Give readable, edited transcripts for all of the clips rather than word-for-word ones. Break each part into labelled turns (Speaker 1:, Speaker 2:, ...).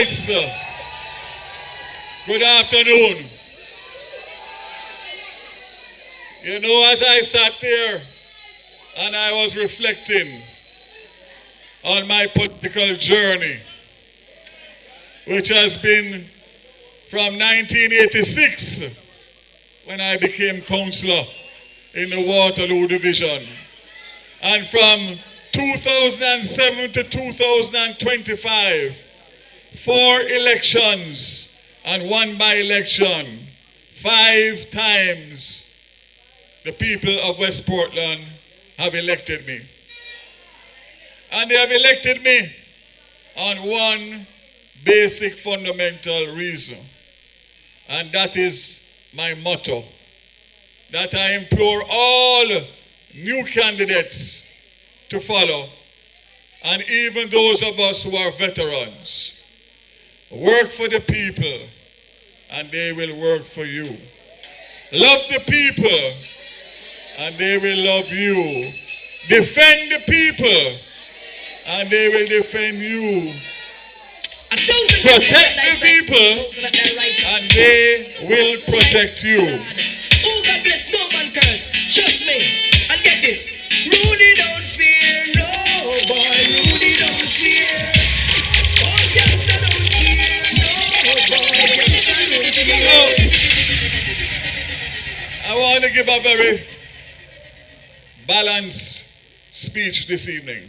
Speaker 1: rights, good afternoon. You know, as I sat there and I was reflecting on my political journey, which has been from 1986, when I became councillor in the Waterloo Division, and from 2007 to 2025, 4 elections and 1 by-election, 5 times the people of West Portland have elected me. And they have elected me on one basic fundamental reason, and that is my motto, that I implore all new candidates to follow, and even those of us who are veterans. Work for the people, and they will work for you. Love the people, and they will love you. Defend the people, and they will defend you. Protect the people, and they will protect you.
Speaker 2: Oh, God bless, no man curse. Trust me. And get this. Rudy don't fear, no boy. Rudy don't fear. Oh, youngster don't fear, no boy. Youngster don't fear.
Speaker 1: I want to give a very balanced speech this evening.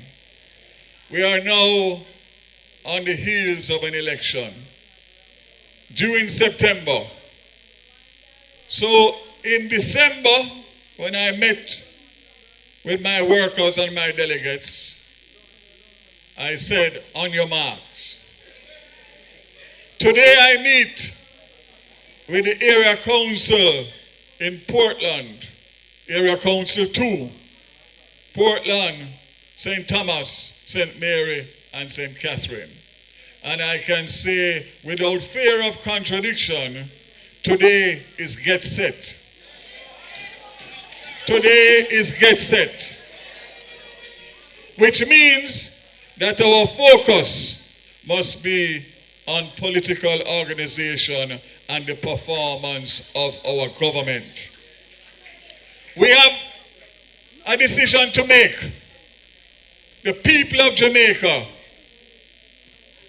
Speaker 1: We are now on the heels of an election due in September. So in December, when I met with my workers and my delegates, I said, on your marks. Today I meet with the area council in Portland, area council 2, Portland, St. Thomas, St. Mary, and St. Catherine. And I can say without fear of contradiction, today is get set. Today is get set. Which means that our focus must be on political organization and the performance of our government. We have a decision to make. The people of Jamaica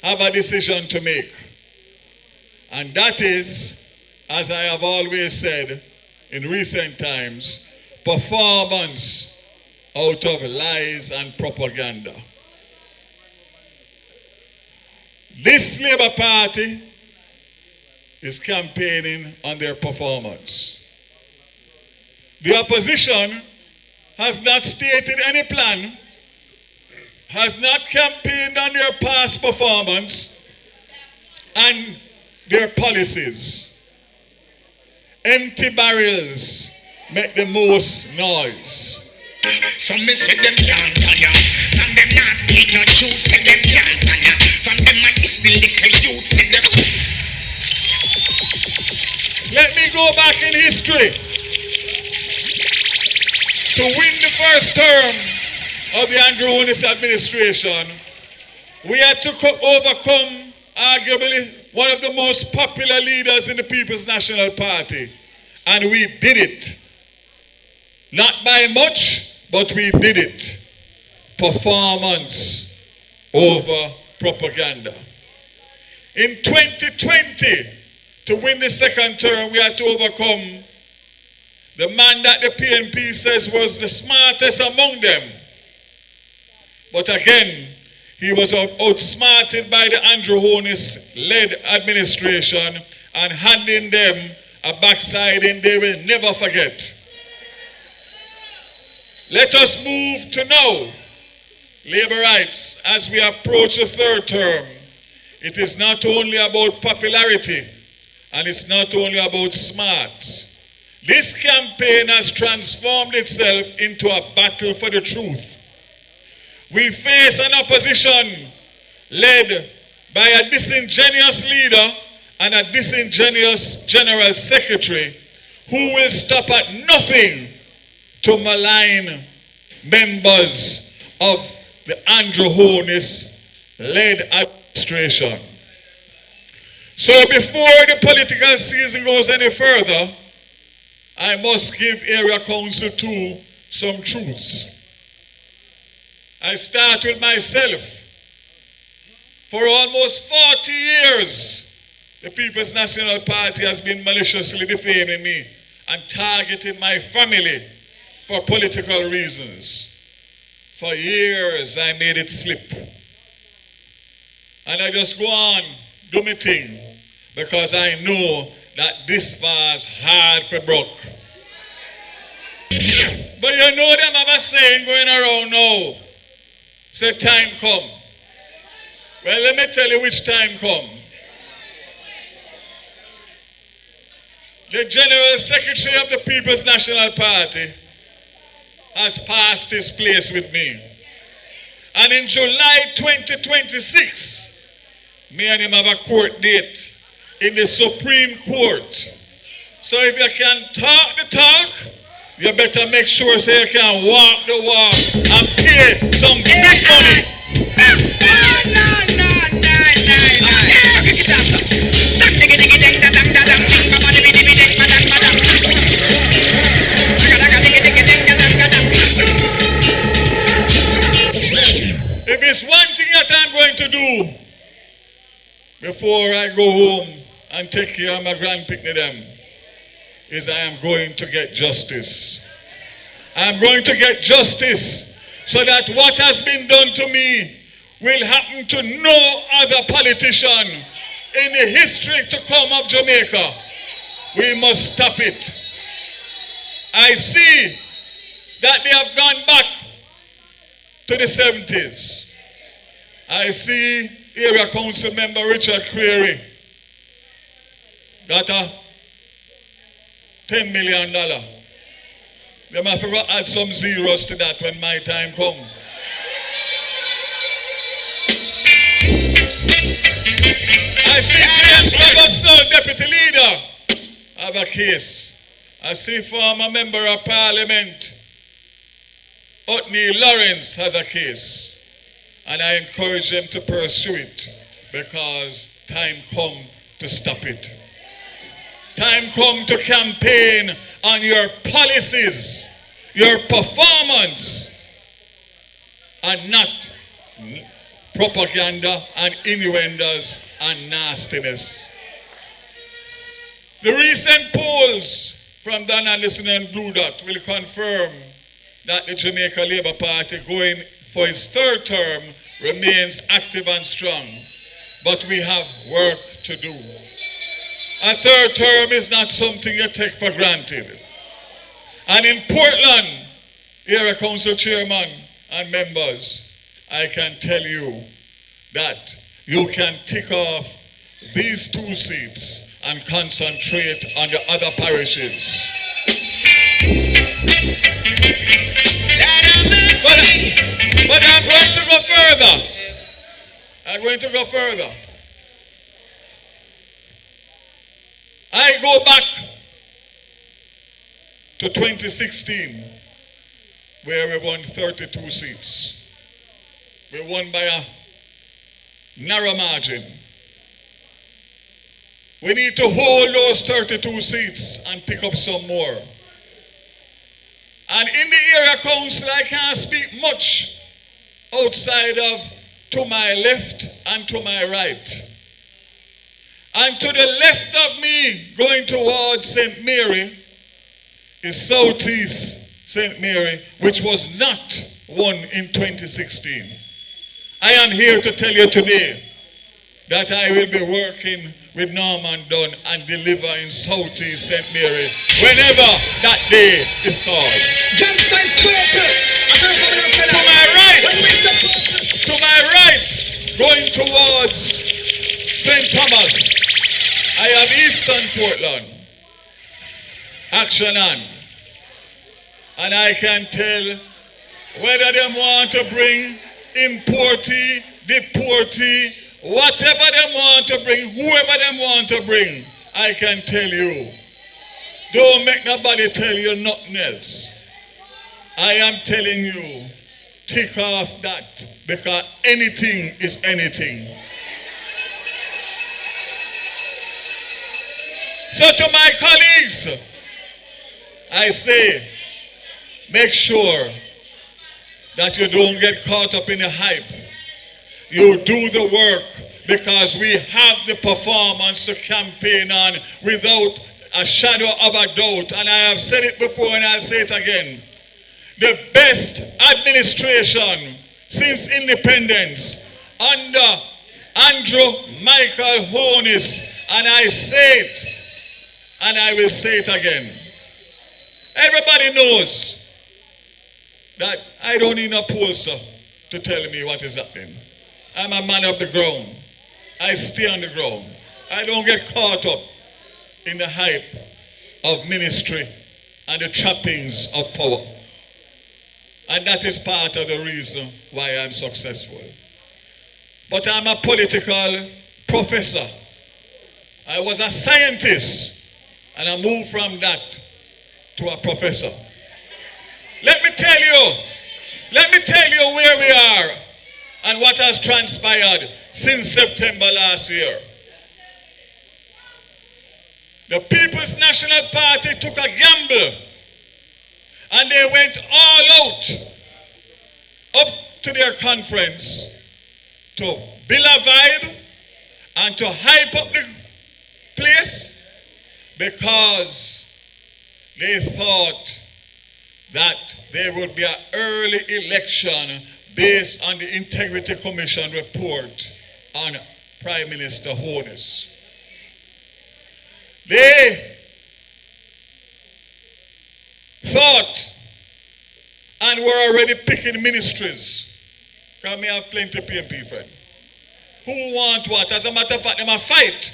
Speaker 1: have a decision to make. And that is, as I have always said in recent times, performance out of lies and propaganda. This Labour Party is campaigning on their performance. The opposition has not stated any plan, has not campaigned on their past performance and their policies. Empty barrels make the most noise.
Speaker 3: Some me say them can't on ya. Some them not speak no truth, say them can't on ya. From them man is the little youth, say them.
Speaker 1: Let me go back in history. To win the first term of the Andrew Holness administration, we had to overcome arguably one of the most popular leaders in the People's National Party. And we did it. Not by much, but we did it. Performance over propaganda. In 2020, to win the second term, we had to overcome the man that the PNP says was the smartest among them. But again, he was outsmarted by the Andrew Holness-led administration and handing them a backsliding they will never forget. Let us move to now. Labor rights, as we approach the third term, it is not only about popularity and it's not only about smarts. This campaign has transformed itself into a battle for the truth. We face an opposition led by a disingenuous leader and a disingenuous general secretary who will stop at nothing to malign members of the Andrew Holness-led administration. So before the political season goes any further, I must give Area Council 2 some truths. I start with myself. For almost 40 years, the People's National Party has been maliciously defaming me and targeting my family for political reasons. For years, I made it slip. And I just go on, do my thing, because I know that this was hard for broke. But you know them have a saying going around now. Say time come. Well, let me tell you which time come. The General Secretary of the People's National Party has passed his place with me. And in July 2026, me and him have a court date in the Supreme Court. So if you can talk the talk, you better make sure so you can walk the walk and pay some big money. If it's one thing that I'm going to do before I go home and take care of my grandpicnic them, is I am going to get justice. I'm going to get justice so that what has been done to me will happen to no other politician in the history to come of Jamaica. We must stop it. I see that they have gone back to the 70s. I see Area Council member Richard Creary got a $10 million. They might forgot to add some zeros to that when my time comes. I see James Robertson, deputy leader, have a case. I see former member of parliament, Otney Lawrence, has a case. And I encourage them to pursue it because time come to stop it. Time come to campaign on your policies, your performance, and not propaganda and innuendos and nastiness. The recent polls from Dan Anderson and Blue Dot will confirm that the Jamaica Labour Party going for its third term remains active and strong. But we have work to do. A third term is not something you take for granted. And in Portland, Area Council Chairman and members, I can tell you that you can tick off these 2 seats and concentrate on the other parishes. But I'm going to go further. I'm going to go further. I go back to 2016, where we won 32 seats. We won by a narrow margin. We need to hold those 32 seats and pick up some more. And in the area council, I can't speak much outside of to my left and to my right. And to the left of me, going towards St. Mary, is Southeast St. Mary, which was not won in 2016. I am here to tell you today that I will be working with Norman Dunn and deliver in Southeast St. Mary whenever that day is called. To my right, going towards St. Thomas, I have Eastern Portland, Action On. And I can tell whether they want to bring importee, deportee, whatever they want to bring, whoever they want to bring, I can tell you. Don't make nobody tell you nothing else. I am telling you, tick off that, because anything is anything. So to my colleagues, I say, make sure that you don't get caught up in the hype. You do the work because we have the performance to campaign on without a shadow of a doubt. And I have said it before and I'll say it again. The best administration since independence under Andrew Michael Holness, and I say it and I will say it again. Everybody knows that I don't need a poster to tell me what is happening. I'm a man of the ground. I stay on the ground. I don't get caught up in the hype of ministry and the trappings of power. And that is part of the reason why I'm successful. But I'm a political professor. I was a scientist, and I moved from that to a professor. Let me tell you where we are and what has transpired since September last year. The People's National Party took a gamble and they went all out up to their conference to build a vibe and to hype up the place because they thought that there would be an early election based on the Integrity Commission report on Prime Minister Holness. They thought and were already picking ministries. Because me have plenty of PMP friends. Who want what? As a matter of fact, they must fight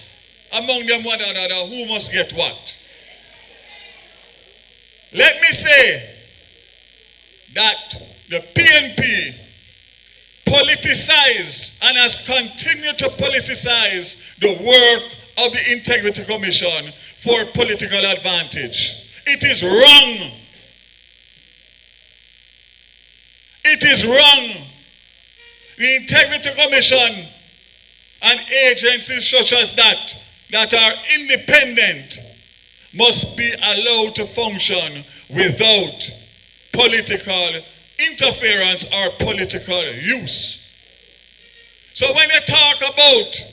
Speaker 1: among them one another who must get what. Let me say that the PNP politicized and has continued to politicize the work of the Integrity Commission for political advantage. It is wrong. It is wrong. The Integrity Commission and agencies such as that are independent must be allowed to function without political interference or political use. So when you talk about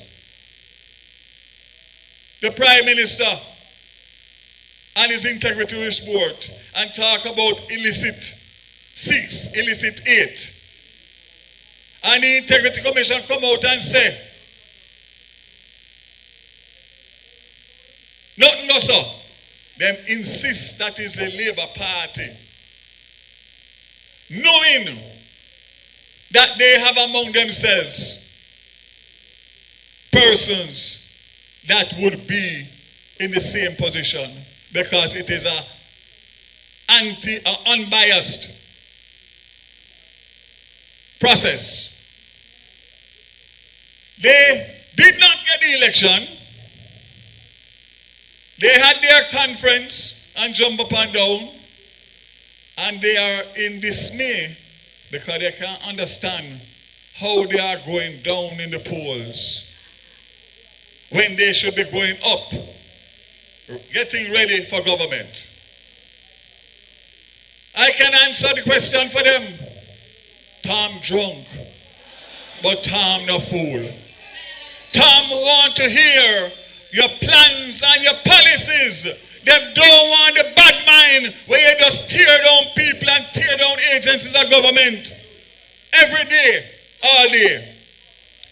Speaker 1: the Prime Minister and his integrity report and talk about illicit 6, illicit 8, and the Integrity Commission come out and say, nothing goes so. Them insist that is the Labour Party, knowing that they have among themselves persons that would be in the same position because it is a unbiased process. They did not get the election. They had their conference and jump up and down, and they are in dismay because they can't understand how they are going down in the polls when they should be going up, getting ready for government. I can answer the question for them. Tom drunk, but Tom no fool. Tom want to hear your plans and your policies. They don't want the bad mind where you just tear down people and tear down agencies of government every day, all day.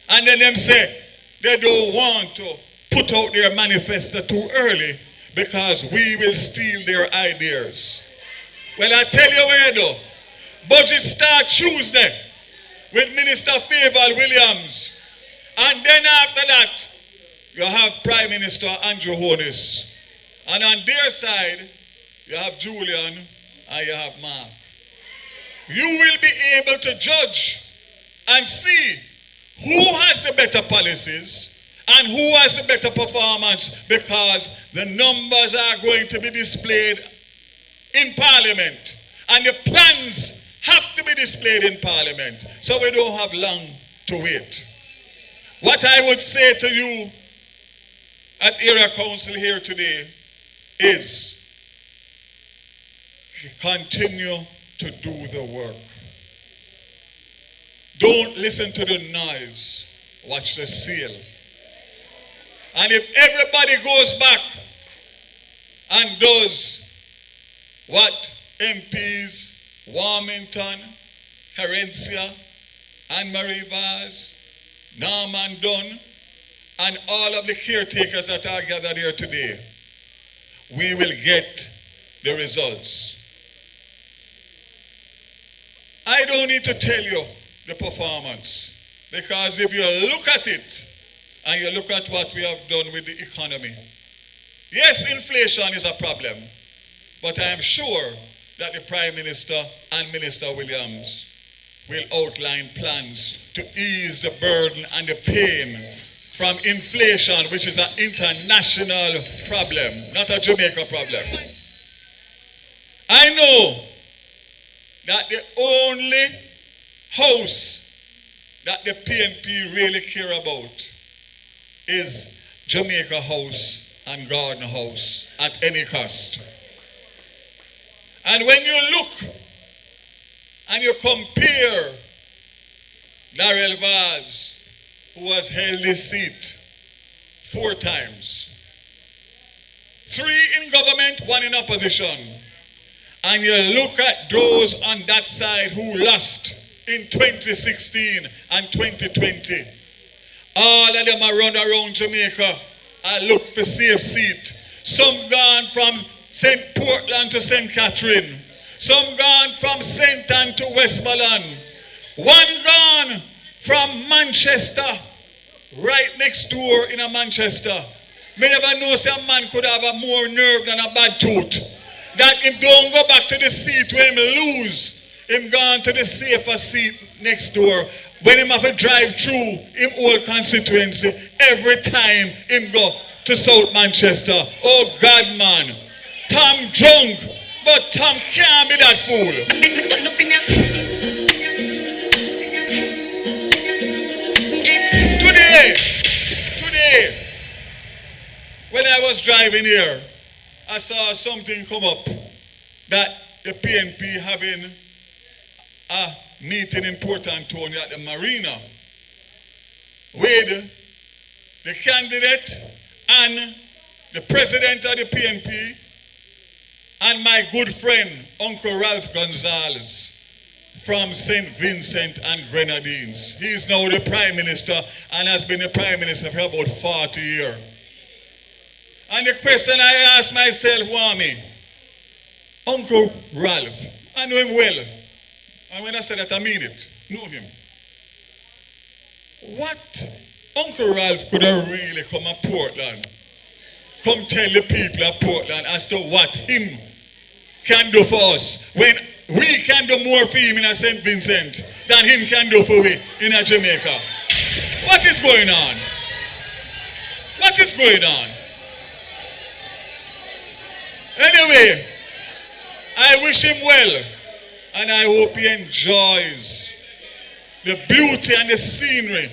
Speaker 1: And then them say they don't want to put out their manifesto too early because we will steal their ideas. Well, I tell you where though. Budget start Tuesday with Minister Favour Williams. And then after that, you have Prime Minister Andrew Holness. And on their side, you have Julian and you have Mark. You will be able to judge and see who has the better policies and who has the better performance because the numbers are going to be displayed in Parliament. And the plans have to be displayed in Parliament. So we don't have long to wait. What I would say to you at Area Council here today is continue to do the work. Don't listen to the noise. Watch the seal. And if everybody goes back and does what MPs Warmington, Herencia, Anne-Marie Vaz, Norman Dunn, and all of the caretakers that are gathered here today, we will get the results. I don't need to tell you the performance, because if you look at it and you look at what we have done with the economy, yes, inflation is a problem, but I am sure that the Prime Minister and Minister Williams will outline plans to ease the burden and the pain from inflation, which is an international problem, not a Jamaica problem. I know that the only house that the PNP really care about is Jamaica House and Garden House at any cost. And when you look and you compare Daryl Vaz, who has held this seat 4 times, 3 in government, 1 in opposition, and you look at those on that side who lost in 2016 and 2020, all of them are run around Jamaica and look for safe seat. Some gone from St. Portland to St. Catherine. Some gone from St. Ann to Westmoreland. One gone from Manchester, right next door in a Manchester. Me never know some man could have a more nerve than a bad tooth. That him don't go back to the seat where him lose. Him gone to the safer seat next door. When him have to drive through him old constituency, every time him go to South Manchester. Oh God, man. Tom drunk, but Tom can't be that fool. Today, when I was driving here, I saw something come up that the PNP having a meeting in Port Antonio at the marina with the candidate and the president of the PNP and my good friend, Uncle Ralph Gonzalez from St. Vincent and Grenadines. He is now the Prime Minister and has been the Prime Minister for about 40 years. And the question I ask myself, Wami, Uncle Ralph, I know him well. And when I say that, I mean it. Know him. What Uncle Ralph could have really come to Portland, come tell the people of Portland as to what him can do for us, when we can do more for him in a St. Vincent than him can do for we in a Jamaica. What is going on? What is going on? Anyway, I wish him well, and I hope he enjoys the beauty and the scenery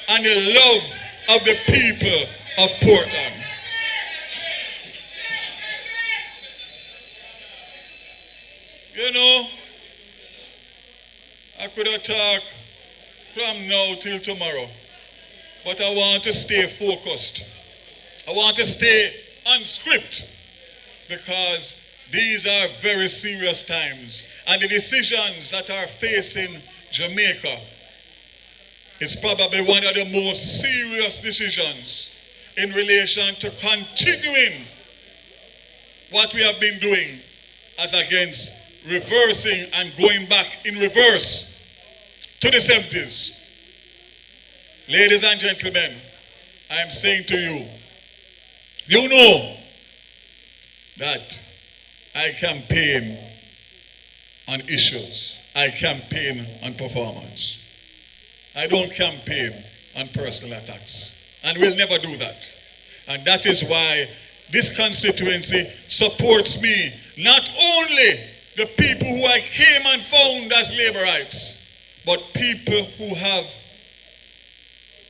Speaker 1: and the love of the people of Portland. You know, I could have talked from now till tomorrow, but I want to stay focused. I want to stay on script, because these are very serious times, and the decisions that are facing Jamaica is probably one of the most serious decisions in relation to continuing what we have been doing as against reversing and going back in reverse to the 70s. Ladies and gentlemen, I am saying to you, you know that I campaign on issues. I campaign on performance. I don't campaign on personal attacks. And we'll never do that. And that is why this constituency supports me, not only the people who I came and found as laborites, but people who have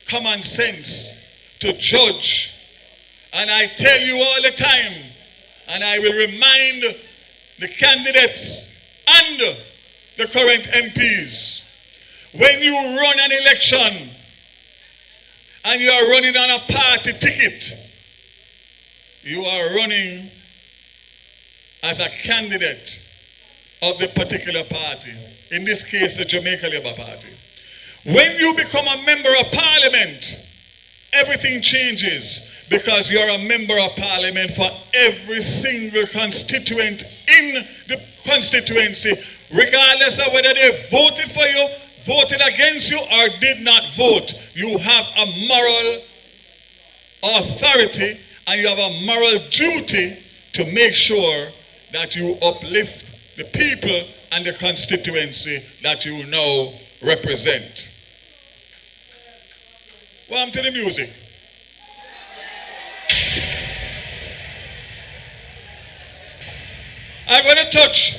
Speaker 1: common sense to judge And I tell you all the time, and I will remind the candidates and the current MPs, when you run an election and you are running on a party ticket, you are running as a candidate of the particular party, in this case the Jamaica Labour Party. When you become a member of parliament, everything changes, because you're a member of parliament for every single constituent in the constituency, regardless of whether they voted for you, voted against you, or did not vote. You have a moral authority and you have a moral duty to make sure that you uplift the people and the constituency that you now represent. Welcome to the music. I'm going to touch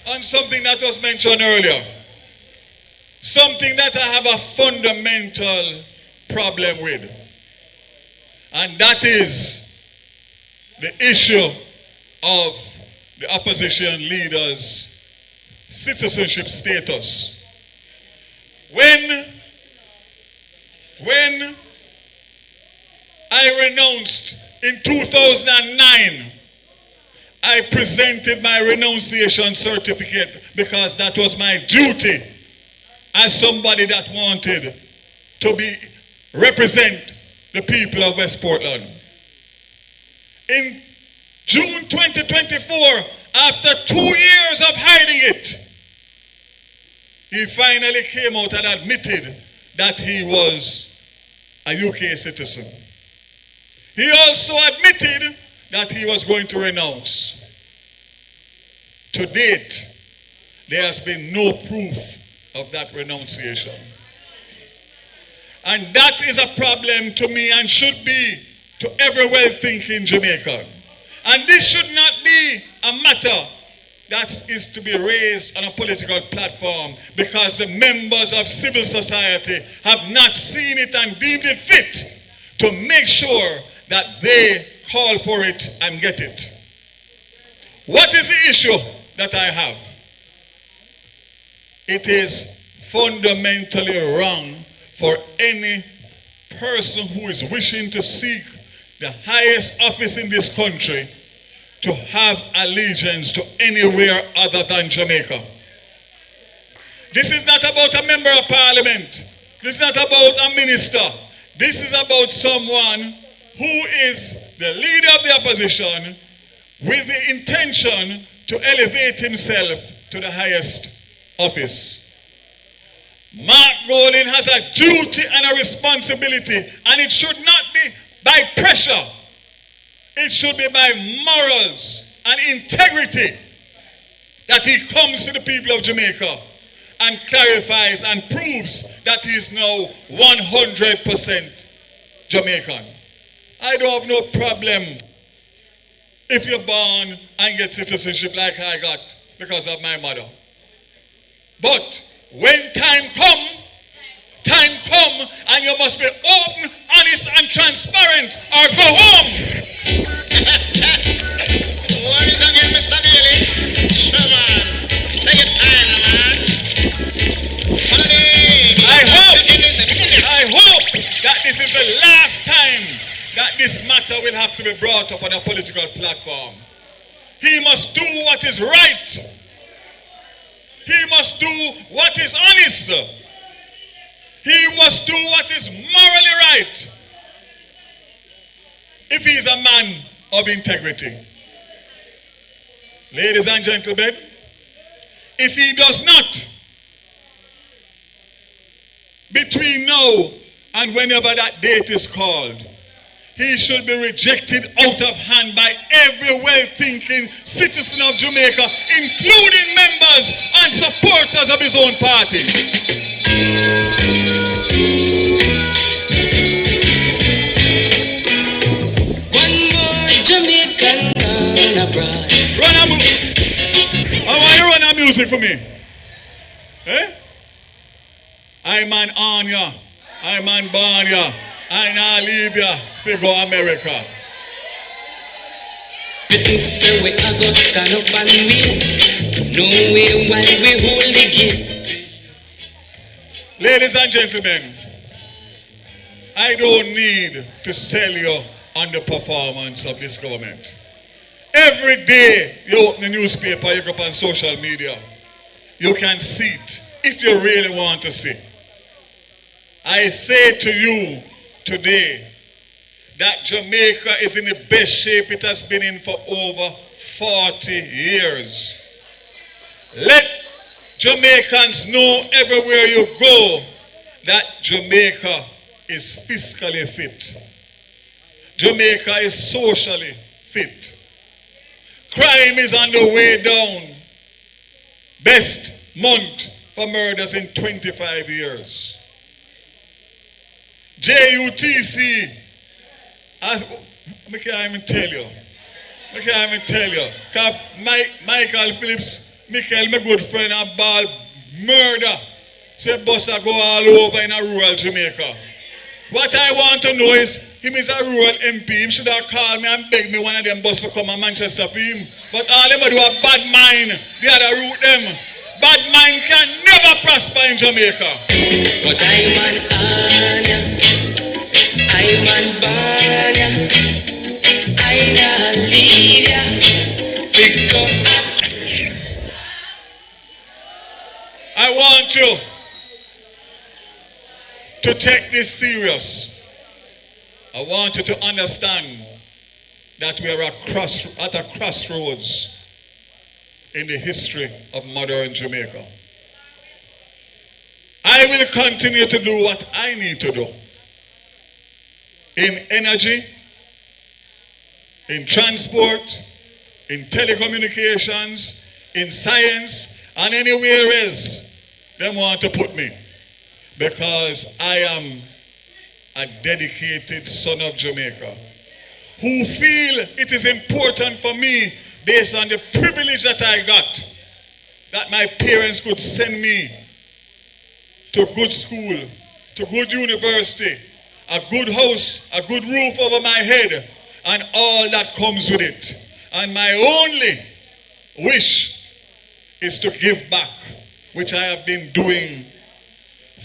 Speaker 1: on something that was mentioned earlier. Something that I have a fundamental problem with. And that is the issue of the opposition leaders' citizenship status. When I renounced in 2009, I presented my renunciation certificate because that was my duty as somebody that wanted to represent the people of West Portland. In June 2024, after 2 years of hiding it, he finally came out and admitted that he was a UK citizen. He also admitted that he was going to renounce. To date, there has been no proof of that renunciation. And that is a problem to me and should be to every well-thinking Jamaican. And this should not be a matter that is to be raised on a political platform because the members of civil society have not seen it and deemed it fit to make sure that they call for it and get it. What is the issue that I have? It is fundamentally wrong for any person who is wishing to seek the highest office in this country to have allegiance to anywhere other than Jamaica. This is not about a member of parliament. This is not about a minister. This is about someone who is the leader of the opposition with the intention to elevate himself to the highest office. Mark Golding has a duty and a responsibility, and it should not be by pressure. It should be by morals and integrity that he comes to the people of Jamaica and clarifies and proves that he is now 100% Jamaican. I don't have no problem if you're born and get citizenship like I got because of my mother. But when time come, and you must be open, honest, and transparent, or go home.
Speaker 3: What is again, Mr. Bailey? Sure, man. Take your time, man.
Speaker 1: I hope that this is the last time that this matter will have to be brought up on a political platform. He must do what is right. He must do what is honest. He must do what is morally right. If he is a man of integrity. Ladies and gentlemen, if he does not, between now and whenever that date is called, he should be rejected out of hand by every well-thinking citizen of Jamaica, including members and supporters of his own party.
Speaker 2: One more Jamaican gone abroad.
Speaker 1: I want you to run a music for me. Eh? I'm an Anya. I'm an Banya. I now leave ya to go America.
Speaker 2: So we are gonna stand up and wait. No way while we hold the gate.
Speaker 1: Ladies and gentlemen, I don't need to sell you on the performance of this government. Every day you open the newspaper, you go up on social media, you can see it if you really want to see. I say to you today that Jamaica is in the best shape it has been in for over 40 years. Let Jamaicans know everywhere you go that Jamaica is fiscally fit. Jamaica is socially fit. Crime is on the way down. Best month for murders in 25 years. JUTC, as I can't even tell you. Because Michael Phillips, Michael, my good friend, and ball murder. Say buster go all over in a rural Jamaica. What I want to know is, him is a rural MP. He should have called me and begged me one of them bus for come to Manchester for him. But all them do a bad mind. The other route them. Bad mind can never prosper in Jamaica.
Speaker 2: But I'm an honor. I'm an burner. I'm a leader.
Speaker 1: I want you to take this serious. I want you to understand that we are at a crossroads in the history of modern Jamaica. I will continue to do what I need to do in energy, in transport, in telecommunications, in science, and anywhere else they want to put me. Because I am a dedicated son of Jamaica who feel it is important for me, based on the privilege that I got, that my parents could send me to good school, to good university, a good house, a good roof over my head, and all that comes with it. And my only wish is to give back, which I have been doing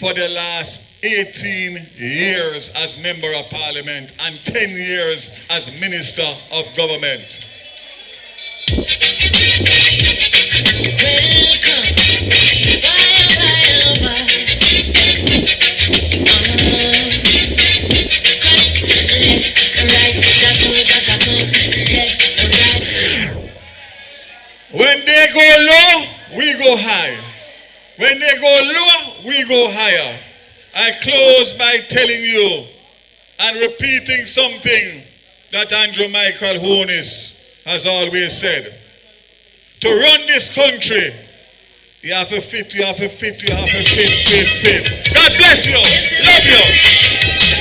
Speaker 1: for the last 18 years as Member of Parliament and 10 years as Minister of Government. When they go low, we go high. When they go lower, we go higher. I close by telling you and repeating something that Andrew Michael Honis has always said. To run this country, you have to fit. God bless you. Love you.